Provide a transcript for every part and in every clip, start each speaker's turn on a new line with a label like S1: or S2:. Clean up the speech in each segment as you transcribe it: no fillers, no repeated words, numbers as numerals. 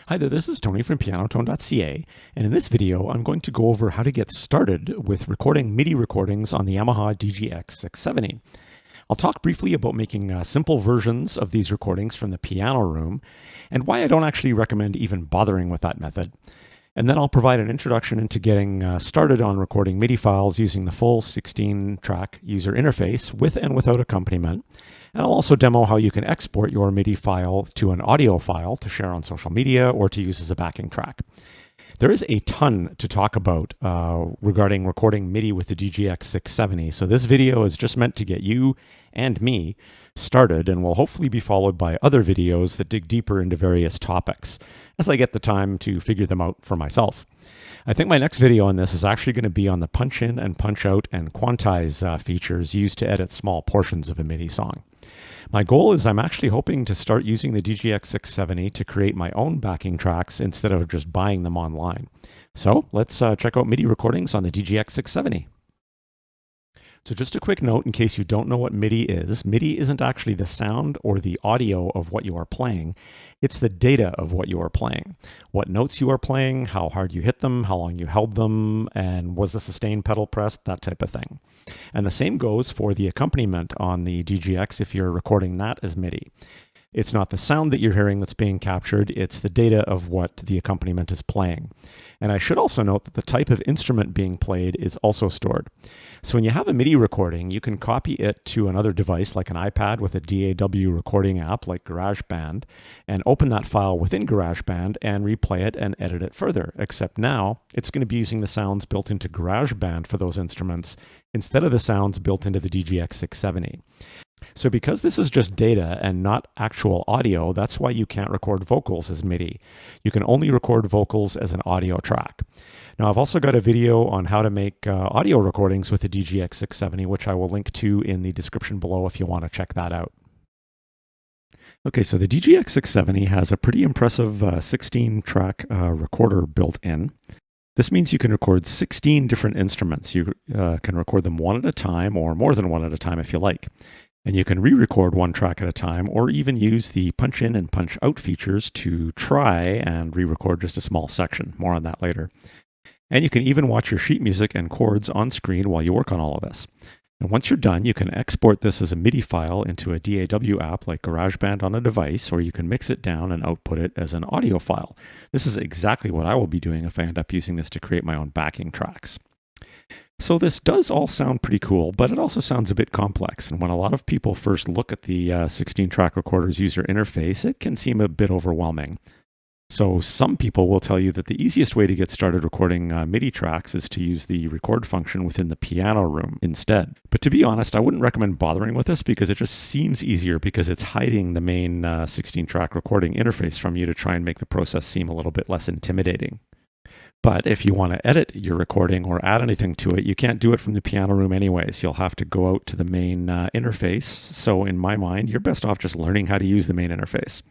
S1: Hi there, this is Tony from pianotone.ca, and in this video I'm going to go over how to get started with recording MIDI recordings on the Yamaha DGX-670. I'll talk briefly about making simple versions of these recordings from the piano room, and why I don't actually recommend even bothering with that method. And then I'll provide an introduction into getting started on recording MIDI files using the full 16-track user interface with and without accompaniment. And I'll also demo how you can export your MIDI file to an audio file to share on social media or to use as a backing track. There is a ton to talk about regarding recording MIDI with the DGX-670, so this video is just meant to get you and me started and will hopefully be followed by other videos that dig deeper into various topics as I get the time to figure them out for myself. I think my next video on this is actually going to be on the punch in and punch out and quantize features used to edit small portions of a MIDI song. My goal is I'm actually hoping to start using the DGX-670 to create my own backing tracks instead of just buying them online. So let's check out MIDI recordings on the DGX-670. So just a quick note in case you don't know what MIDI is. MIDI isn't actually the sound or the audio of what you are playing. It's the data of what you are playing. What notes you are playing, how hard you hit them, how long you held them, and was the sustain pedal pressed, that type of thing. And the same goes for the accompaniment on the DGX if you're recording that as MIDI. It's not the sound that you're hearing that's being captured, it's the data of what the accompaniment is playing. And I should also note that the type of instrument being played is also stored. So when you have a MIDI recording, you can copy it to another device like an iPad with a DAW recording app like GarageBand and open that file within GarageBand and replay it and edit it further. Except now it's going to be using the sounds built into GarageBand for those instruments instead of the sounds built into the DGX-670. So because this is just data and not actual audio, that's why you can't record vocals as MIDI. You can only record vocals as an audio track. Now I've also got a video on how to make audio recordings with the DGX-670, which I will link to in the description below if you want to check that out. Okay, so the DGX-670 has a pretty impressive 16-track recorder built in. This means you can record 16 different instruments. You can record them one at a time or more than one at a time if you like. And you can re-record one track at a time or even use the punch in and punch out features to try and re-record just a small section. More on that later. And you can even watch your sheet music and chords on screen while you work on all of this. And once you're done, you can export this as a MIDI file into a DAW app like GarageBand on a device, or you can mix it down and output it as an audio file. This is exactly what I will be doing if I end up using this to create my own backing tracks. So this does all sound pretty cool, but it also sounds a bit complex. And when a lot of people first look at the 16-track recorder's user interface, it can seem a bit overwhelming. So some people will tell you that the easiest way to get started recording MIDI tracks is to use the record function within the piano room instead. But to be honest, I wouldn't recommend bothering with this because it just seems easier because it's hiding the main 16-track recording interface from you to try and make the process seem a little bit less intimidating. But if you want to edit your recording or add anything to it, you can't do it from the piano room anyways. You'll have to go out to the main interface. So in my mind, you're best off just learning how to use the main interface.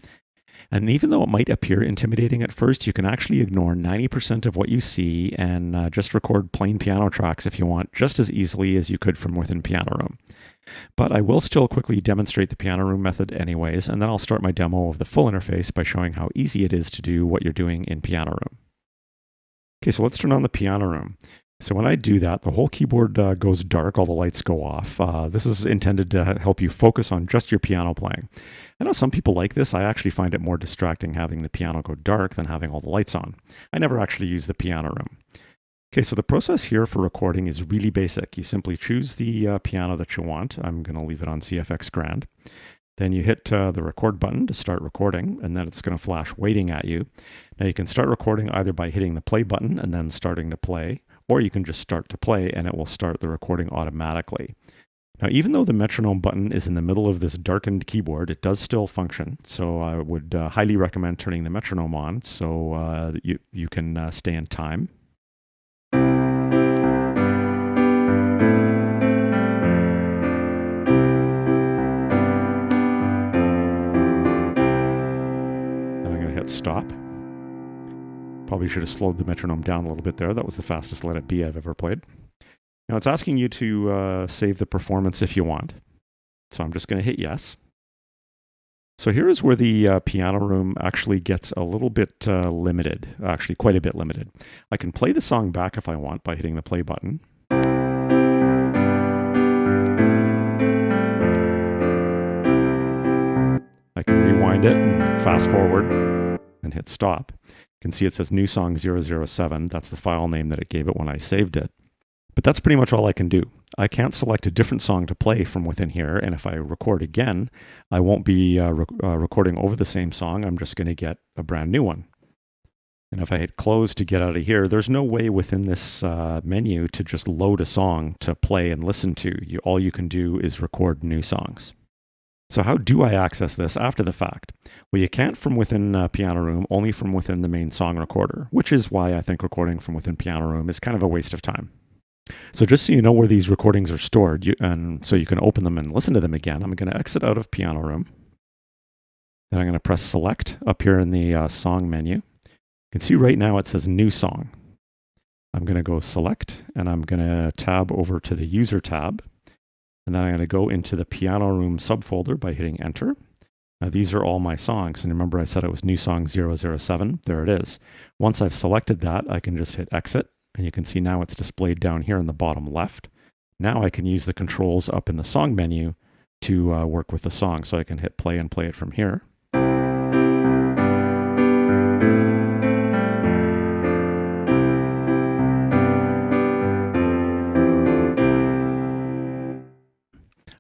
S1: And even though it might appear intimidating at first, you can actually ignore 90% of what you see and just record plain piano tracks if you want, just as easily as you could from within piano room. But I will still quickly demonstrate the piano room method anyways, and then I'll start my demo of the full interface by showing how easy it is to do what you're doing in piano room. Okay, so let's turn on the piano room. So when I do that, the whole keyboard goes dark, all the lights go off. This is intended to help you focus on just your piano playing. I know some people like this. I actually find it more distracting having the piano go dark than having all the lights on. I never actually use the piano room. Okay, so the process here for recording is really basic. You simply choose the piano that you want. I'm going to leave it on CFX Grand. Then you hit the record button to start recording, and then it's going to flash waiting at you. Now you can start recording either by hitting the play button and then starting to play, or you can just start to play and it will start the recording automatically. Now even though the metronome button is in the middle of this darkened keyboard, it does still function. So I would highly recommend turning the metronome on so you can stay in time. Stop. Probably should have slowed the metronome down a little bit there. That was the fastest Let It Be I've ever played. Now it's asking you to save the performance if you want. So I'm just going to hit yes. So here is where the piano room actually gets a little bit limited, actually quite a bit limited. I can play the song back if I want by hitting the play button. I can rewind it and fast forward and hit stop. You can see it says new song 007. That's the file name that it gave it when I saved it. But that's pretty much all I can do. I can't select a different song to play from within here, and if I record again, I won't be recording over the same song. I'm just going to get a brand new one. And if I hit close to get out of here, there's no way within this menu to just load a song to play and listen to. All you can do is record new songs. So how do I access this after the fact? Well, you can't from within Piano Room, only from within the main song recorder, which is why I think recording from within Piano Room is kind of a waste of time. So just so you know where these recordings are stored, and so you can open them and listen to them again, I'm going to exit out of Piano Room. Then I'm going to press Select up here in the Song menu. You can see right now it says New Song. I'm going to go Select, and I'm going to tab over to the User tab. And then I'm going to go into the Piano Room subfolder by hitting Enter. Now these are all my songs, and remember I said it was New Song 007. There it is. Once I've selected that, I can just hit Exit. And you can see now it's displayed down here in the bottom left. Now I can use the controls up in the song menu to work with the song. So I can hit play and play it from here.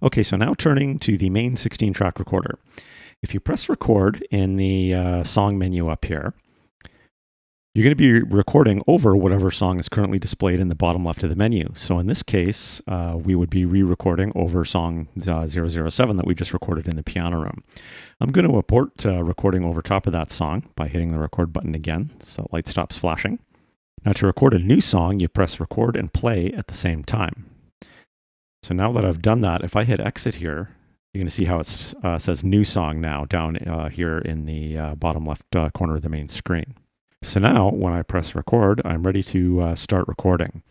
S1: Okay, so now turning to the main 16-track recorder. If you press record in the song menu up here, you're going to be recording over whatever song is currently displayed in the bottom left of the menu. So in this case, we would be re-recording over song 007 that we just recorded in the piano room. I'm going to import recording over top of that song by hitting the record button again, so the light stops flashing. Now to record a new song, you press record and play at the same time. So now that I've done that, if I hit exit here, you're going to see how it says new song now down here in the bottom left corner of the main screen. So now, when I press record, I'm ready to start recording.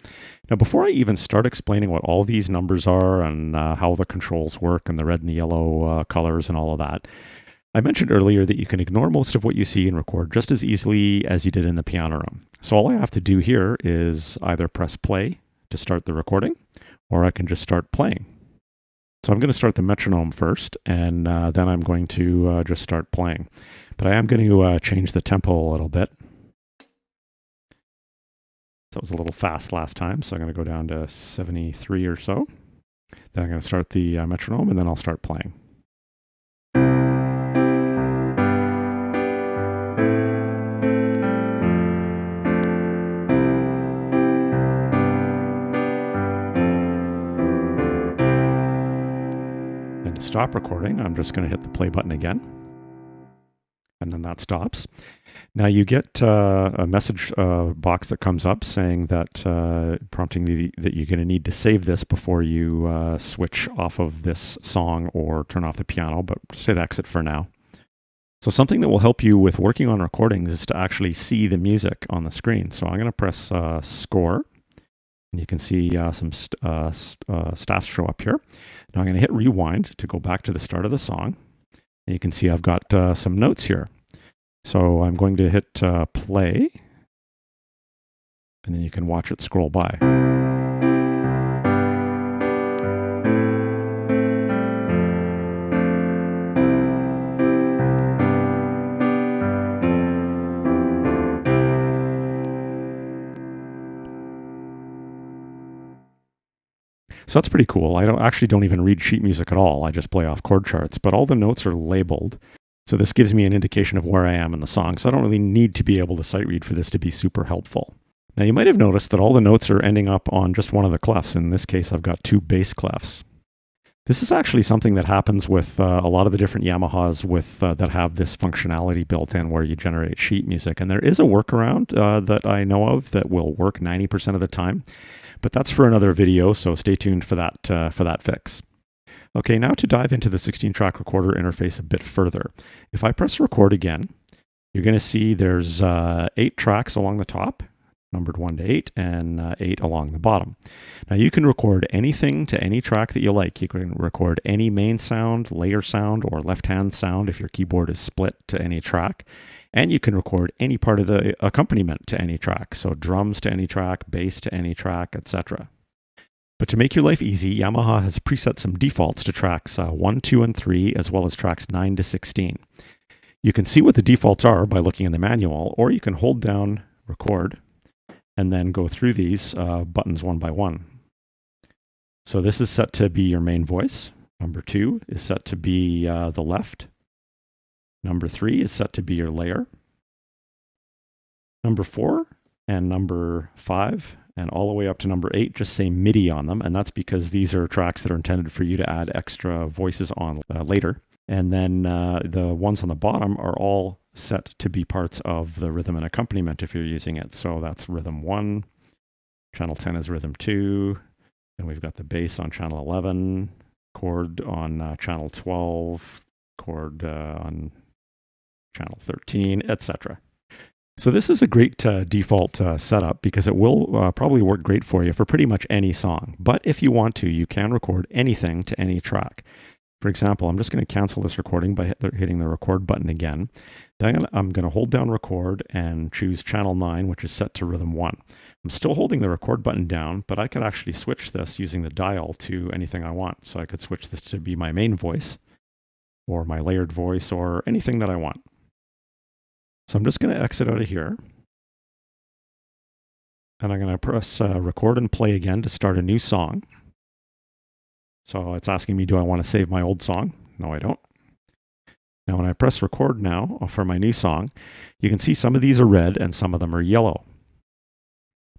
S1: Now, before I even start explaining what all these numbers are and how the controls work and the red and the yellow colors and all of that, I mentioned earlier that you can ignore most of what you see and record just as easily as you did in the piano room. So all I have to do here is either press play to start the recording, or I can just start playing. So I'm going to start the metronome first, and then I'm going to just start playing. But I am going to change the tempo a little bit. That was a little fast last time, so I'm going to go down to 73 or so. Then I'm going to start the metronome, and then I'll start playing. Then to stop recording, I'm just going to hit the play button again. And then that stops. Now you get a message box that comes up saying that, prompting that you're going to need to save this before you switch off of this song or turn off the piano, but just hit exit for now. So something that will help you with working on recordings is to actually see the music on the screen. So I'm going to press score, and you can see some stats show up here. Now I'm going to hit rewind to go back to the start of the song. And you can see I've got some notes here. So I'm going to hit play, and then you can watch it scroll by. So that's pretty cool. I don't even read sheet music at all. I just play off chord charts, but all the notes are labeled. So this gives me an indication of where I am in the song. So I don't really need to be able to sight read for this to be super helpful. Now you might have noticed that all the notes are ending up on just one of the clefs. In this case, I've got 2 bass clefs. This is actually something that happens with a lot of the different Yamahas that have this functionality built in where you generate sheet music. And there is a workaround that I know of that will work 90% of the time. But that's for another video, so stay tuned for that fix. Okay, now to dive into the 16-track recorder interface a bit further. If I press record again, you're going to see there's 8 tracks along the top. numbered 1 to 8, and 8 along the bottom. Now you can record anything to any track that you like. You can record any main sound, layer sound, or left-hand sound if your keyboard is split to any track. And you can record any part of the accompaniment to any track. So drums to any track, bass to any track, etc. But to make your life easy, Yamaha has preset some defaults to tracks 1, 2, and 3, as well as tracks 9 to 16. You can see what the defaults are by looking in the manual, or you can hold down record and then go through these buttons one by one. So this is set to be your main voice. Number 2 is set to be the left. Number 3 is set to be your layer. Number 4 and number 5 and all the way up to number 8 just say MIDI on them, and that's because these are tracks that are intended for you to add extra voices on later. And then the ones on the bottom are all set to be parts of the rhythm and accompaniment if you're using it. So that's rhythm 1, channel 10 is rhythm 2, and we've got the bass on channel 11, chord on channel 12, chord on channel 13, etc. So this is a great default setup because it will probably work great for you for pretty much any song. But if you want to, you can record anything to any track. For example, I'm just going to cancel this recording by hitting the record button again. Then I'm going to hold down record and choose channel 9, which is set to rhythm 1. I'm still holding the record button down, but I could actually switch this using the dial to anything I want. So I could switch this to be my main voice or my layered voice or anything that I want. So I'm just going to exit out of here. And I'm going to press record and play again to start a new song. So it's asking me, do I want to save my old song? No, I don't. Now when I press record now for my new song, you can see some of these are red and some of them are yellow.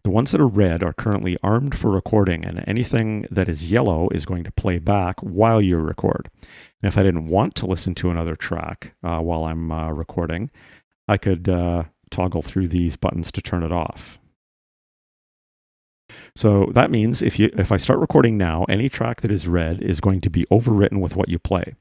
S1: The ones that are red are currently armed for recording, and anything that is yellow is going to play back while you record. And if I didn't want to listen to another track while I'm recording, I could toggle through these buttons to turn it off. So that means if I start recording now, any track that is red is going to be overwritten with what you play.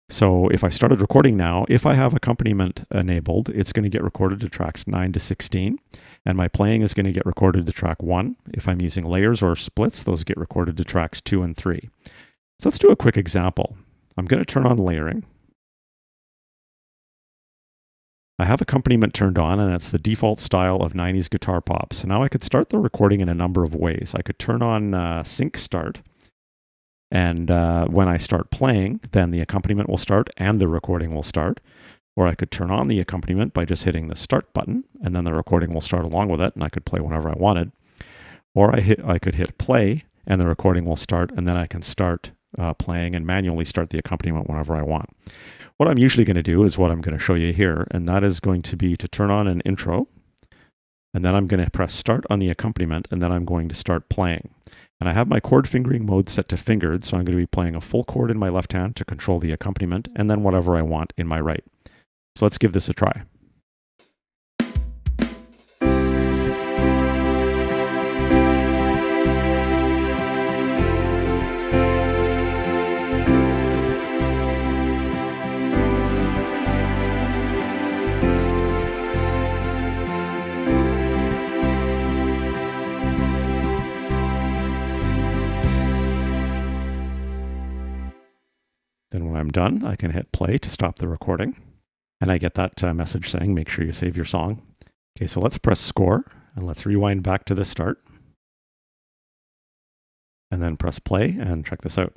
S1: So if I started recording now, if I have accompaniment enabled, it's going to get recorded to tracks 9 to 16, and my playing is going to get recorded to track 1. If I'm using layers or splits, those get recorded to tracks 2 and 3. So let's do a quick example. I'm going to turn on layering. I have accompaniment turned on, and it's the default style of 90s guitar pop. So now I could start the recording in a number of ways. I could turn on sync start, and when I start playing, then the accompaniment will start and the recording will start. Or I could turn on the accompaniment by just hitting the start button, and then the recording will start along with it, and I could play whenever I wanted. Or I could hit play, and the recording will start, and then I can start playing and manually start the accompaniment whenever I want. What I'm usually going to do is what I'm going to show you here, and that is going to be to turn on an intro, and then I'm going to press start on the accompaniment, and then I'm going to start playing. And I have my chord fingering mode set to fingered, so I'm going to be playing a full chord in my left hand to control the accompaniment, and then whatever I want in my right. So let's give this a try. Then when I'm done, I can hit play to stop the recording. And I get that message saying, make sure you save your song. Okay, so let's press score, and let's rewind back to the start. And then press play, and check this out.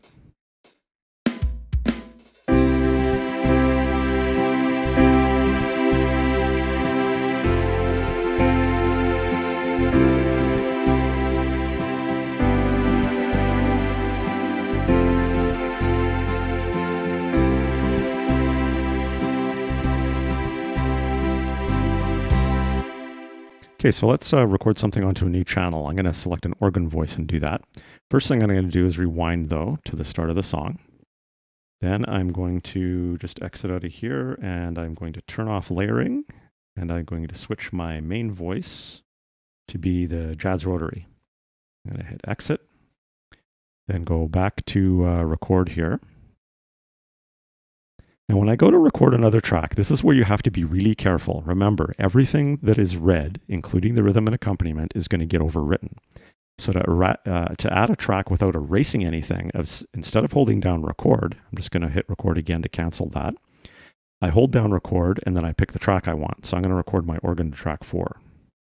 S1: Okay, so let's record something onto a new channel. I'm going to select an organ voice and do that. First thing I'm going to do is rewind, though, to the start of the song. Then I'm going to just exit out of here, and I'm going to turn off layering, and I'm going to switch my main voice to be the jazz rotary. I'm going to hit exit, then go back to record here. Now, when I go to record another track, this is where you have to be really careful. Remember, everything that is read, including the rhythm and accompaniment, is going to get overwritten. So to add a track without erasing anything, instead of holding down record, I'm just going to hit record again to cancel that. I hold down record, and then I pick the track I want. So I'm going to record my organ to track 4.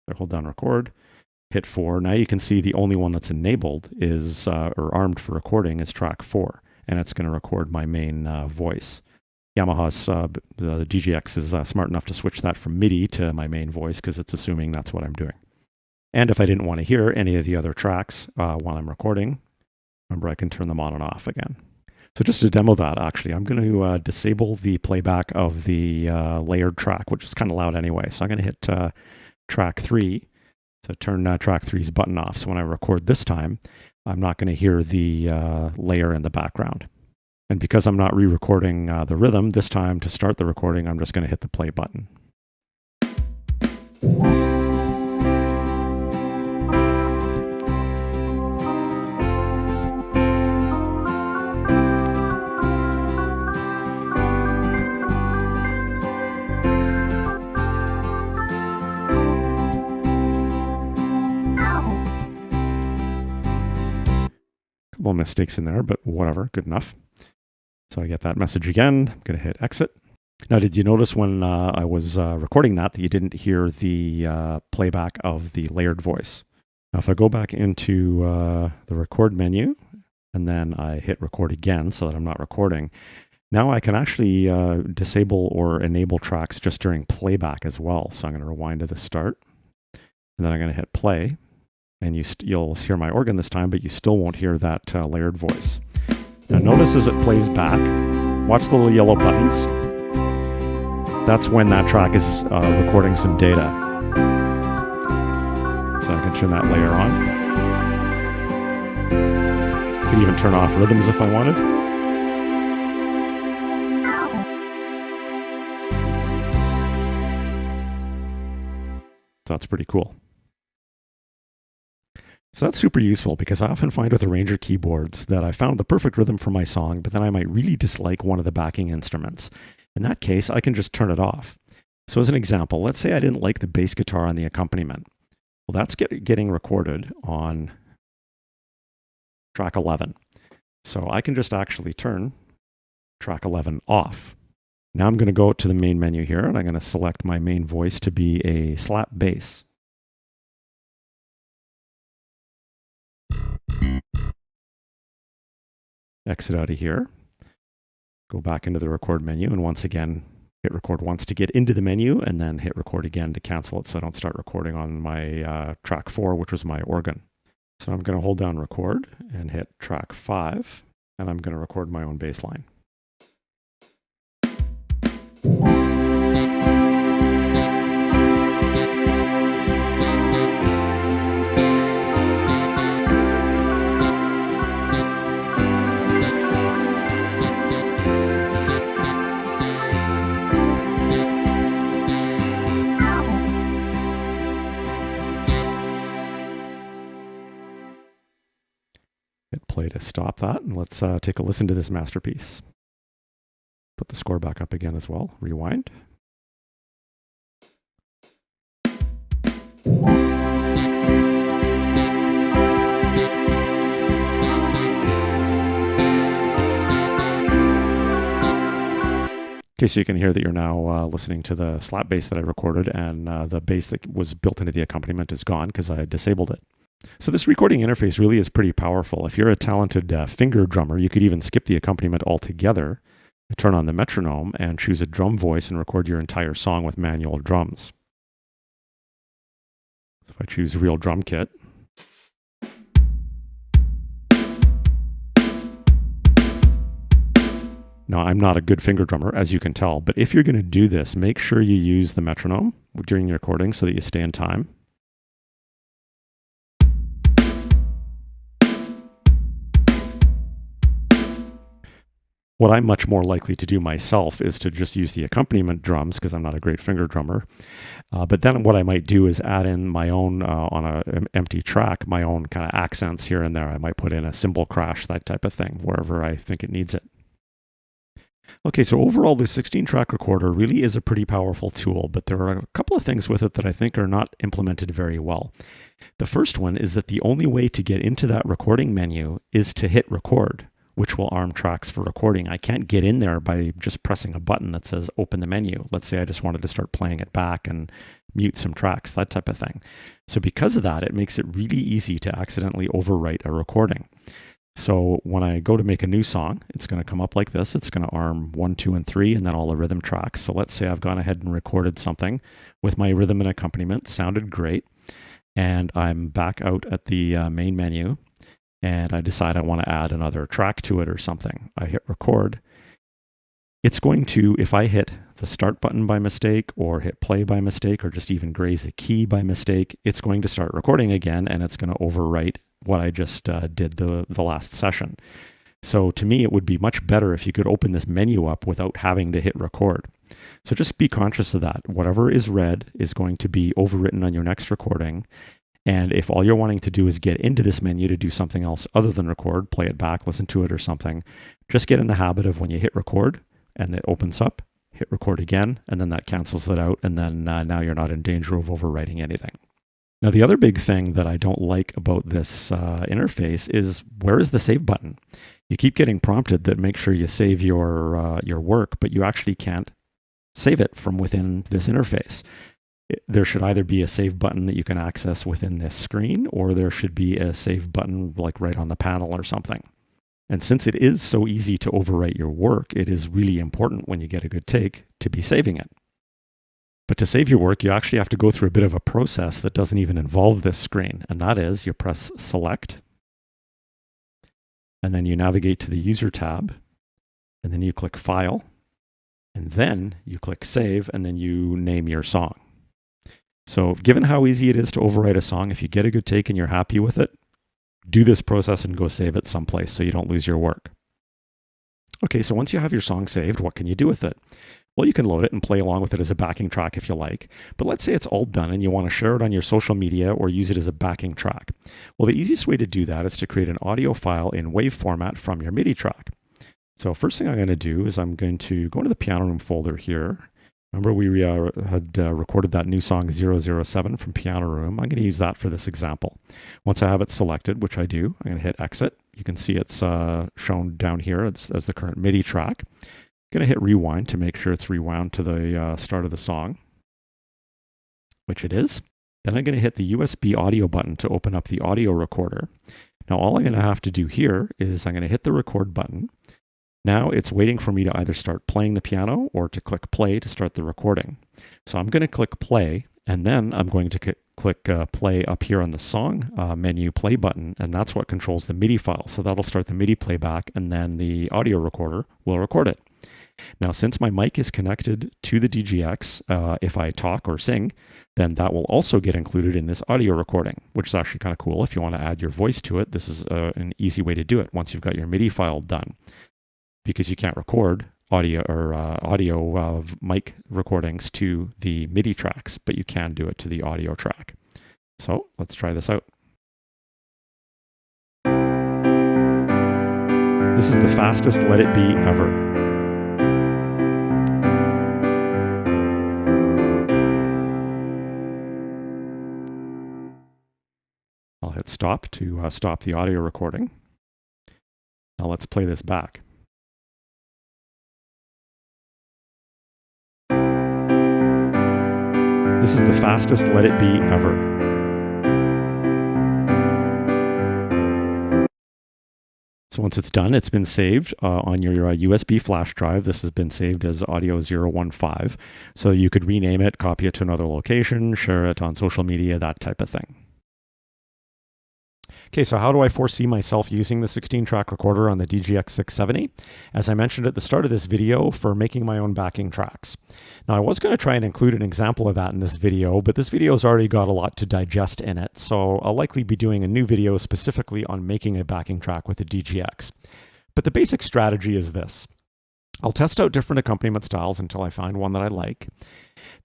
S1: I hold down record, hit 4. Now you can see the only one that's enabled is, or armed for recording, is track 4. And it's going to record my main voice. Yamaha's the DGX is smart enough to switch that from MIDI to my main voice because it's assuming that's what I'm doing. And if I didn't want to hear any of the other tracks while I'm recording, remember I can turn them on and off again. So just to demo that, actually, I'm going to disable the playback of the layered track, which is kind of loud anyway. So I'm going to hit track 3 to turn track 3's button off. So when I record this time, I'm not going to hear the layer in the background. And because I'm not re-recording the rhythm, this time to start the recording, I'm just going to hit the play button. Couple mistakes in there, but whatever, good enough. So I get that message again. I'm going to hit exit. Now, did you notice when I was recording that you didn't hear the playback of the layered voice? Now, if I go back into the record menu and then I hit record again so that I'm not recording, now I can actually disable or enable tracks just during playback as well. So I'm going to rewind to the start and then I'm going to hit play. And you'll hear my organ this time, but you still won't hear that layered voice. Now notice as it plays back, watch the little yellow buttons. That's when that track is recording some data. So I can turn that layer on. Could even turn off rhythms if I wanted. So that's pretty cool. So that's super useful because I often find with arranger keyboards that I found the perfect rhythm for my song, but then I might really dislike one of the backing instruments. In that case, I can just turn it off. So as an example, let's say I didn't like the bass guitar on the accompaniment. Well, that's getting recorded on track 11. So I can just actually turn track 11 off. Now I'm going to go to the main menu here and I'm going to select my main voice to be a slap bass. Exit out of here, go back into the record menu, and once again, hit record once to get into the menu, and then hit record again to cancel it so I don't start recording on my track 4, which was my organ. So I'm going to hold down record and hit track 5, and I'm going to record my own bass line. Hit play to stop that, and let's take a listen to this masterpiece. Put the score back up again as well. Rewind. Okay, so you can hear that you're now listening to the slap bass that I recorded, and the bass that was built into the accompaniment is gone because I disabled it. So this recording interface really is pretty powerful. If you're a talented finger drummer, you could even skip the accompaniment altogether, turn on the metronome, and choose a drum voice and record your entire song with manual drums. So if I choose Real Drum Kit, now, I'm not a good finger drummer, as you can tell, but if you're going to do this, make sure you use the metronome during your recording so that you stay in time. What I'm much more likely to do myself is to just use the accompaniment drums because I'm not a great finger drummer. But then what I might do is add in my own, on an empty track, my own kind of accents here and there. I might put in a cymbal crash, that type of thing, wherever I think it needs it. Okay, so overall, the 16-track recorder really is a pretty powerful tool, but there are a couple of things with it that I think are not implemented very well. The first one is that the only way to get into that recording menu is to hit record, which will arm tracks for recording. I can't get in there by just pressing a button that says open the menu. Let's say I just wanted to start playing it back and mute some tracks, that type of thing. So because of that, it makes it really easy to accidentally overwrite a recording. So when I go to make a new song, it's going to come up like this. It's going to arm 1, 2, and 3, and then all the rhythm tracks. So let's say I've gone ahead and recorded something with my rhythm and accompaniment. Sounded great. And I'm back out at the main menu, and I decide I want to add another track to it or something. I hit record. It's going to, if I hit the start button by mistake or hit play by mistake or just even graze a key by mistake, it's going to start recording again, and it's going to overwrite what I just did the last session. So to me, it would be much better if you could open this menu up without having to hit record. So just be conscious of that. Whatever is read is going to be overwritten on your next recording. And if all you're wanting to do is get into this menu to do something else other than record, play it back, listen to it or something, just get in the habit of when you hit record and it opens up, hit record again, and then that cancels it out. And then now you're not in danger of overwriting anything. Now, the other big thing that I don't like about this interface is, where is the save button? You keep getting prompted that make sure you save your work, but you actually can't save it from within this interface. There should either be a save button that you can access within this screen, or there should be a save button like right on the panel or something. And since it is so easy to overwrite your work, it is really important when you get a good take to be saving it. But to save your work, you actually have to go through a bit of a process that doesn't even involve this screen. And that is, you press select, and then you navigate to the user tab, and then you click file, and then you click save, and then you name your song. So given how easy it is to overwrite a song, if you get a good take and you're happy with it, do this process and go save it someplace so you don't lose your work. Okay, so once you have your song saved, what can you do with it? Well, you can load it and play along with it as a backing track if you like. But let's say it's all done and you want to share it on your social media or use it as a backing track. Well, the easiest way to do that is to create an audio file in WAV format from your MIDI track. So first thing I'm going to do is I'm going to go into the Piano Room folder here. Remember we had recorded that new song 007 from Piano Room. I'm going to use that for this example. Once I have it selected, which I do, I'm going to hit exit. You can see it's shown down here as the current MIDI track. I'm going to hit rewind to make sure it's rewound to the start of the song, which it is. Then I'm going to hit the USB audio button to open up the audio recorder. Now all I'm going to have to do here is I'm going to hit the record button. Now it's waiting for me to either start playing the piano or to click play to start the recording. So I'm going to click play, and then I'm going to click play up here on the song menu play button, and that's what controls the MIDI file. So that'll start the MIDI playback, and then the audio recorder will record it. Now, since my mic is connected to the DGX, if I talk or sing, then that will also get included in this audio recording, which is actually kind of cool. If you want to add your voice to it, this is an easy way to do it once you've got your MIDI file done. Because you can't record audio or mic recordings to the MIDI tracks, but you can do it to the audio track. So let's try this out. This is the fastest Let It Be ever. I'll hit stop to stop the audio recording. Now let's play this back. This is the fastest Let It Be ever. So once it's done, it's been saved on your USB flash drive. This has been saved as audio 015. So you could rename it, copy it to another location, share it on social media, that type of thing. Okay, so how do I foresee myself using the 16-track recorder on the DGX-670? As I mentioned at the start of this video, for making my own backing tracks. Now, I was going to try and include an example of that in this video, but this video's already got a lot to digest in it, so I'll likely be doing a new video specifically on making a backing track with the DGX. But the basic strategy is this. I'll test out different accompaniment styles until I find one that I like.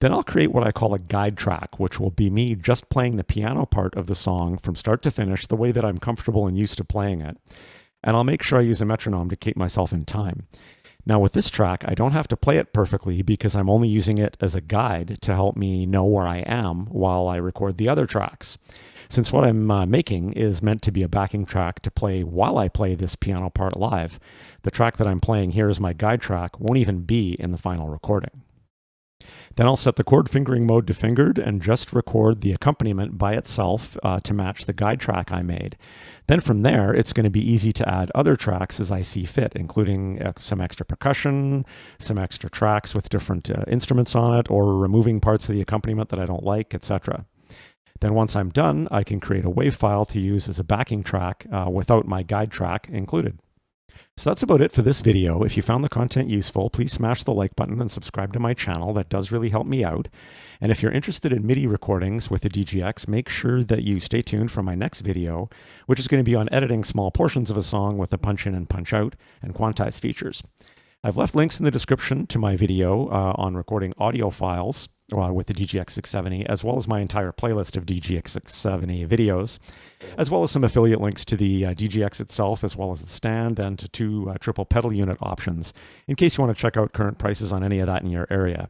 S1: Then I'll create what I call a guide track, which will be me just playing the piano part of the song from start to finish the way that I'm comfortable and used to playing it. And I'll make sure I use a metronome to keep myself in time. Now with this track, I don't have to play it perfectly because I'm only using it as a guide to help me know where I am while I record the other tracks. Since what I'm making is meant to be a backing track to play while I play this piano part live, the track that I'm playing here as my guide track won't even be in the final recording. Then I'll set the chord fingering mode to fingered and just record the accompaniment by itself to match the guide track I made. Then from there, it's going to be easy to add other tracks as I see fit, including some extra percussion, some extra tracks with different instruments on it, or removing parts of the accompaniment that I don't like, etc. Then once I'm done, I can create a WAV file to use as a backing track without my guide track included. So that's about it for this video. If you found the content useful, please smash the like button and subscribe to my channel. That does really help me out. And if you're interested in MIDI recordings with the DGX, make sure that you stay tuned for my next video, which is going to be on editing small portions of a song with the punch in and punch out and quantize features. I've left links in the description to my video on recording audio files with the DGX-670, as well as my entire playlist of DGX-670 videos, as well as some affiliate links to the DGX itself, as well as the stand, and to 2 triple pedal unit options, in case you want to check out current prices on any of that in your area.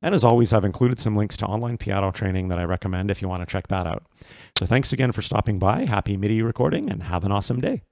S1: And as always, I've included some links to online piano training that I recommend if you want to check that out. So thanks again for stopping by. Happy MIDI recording, and have an awesome day.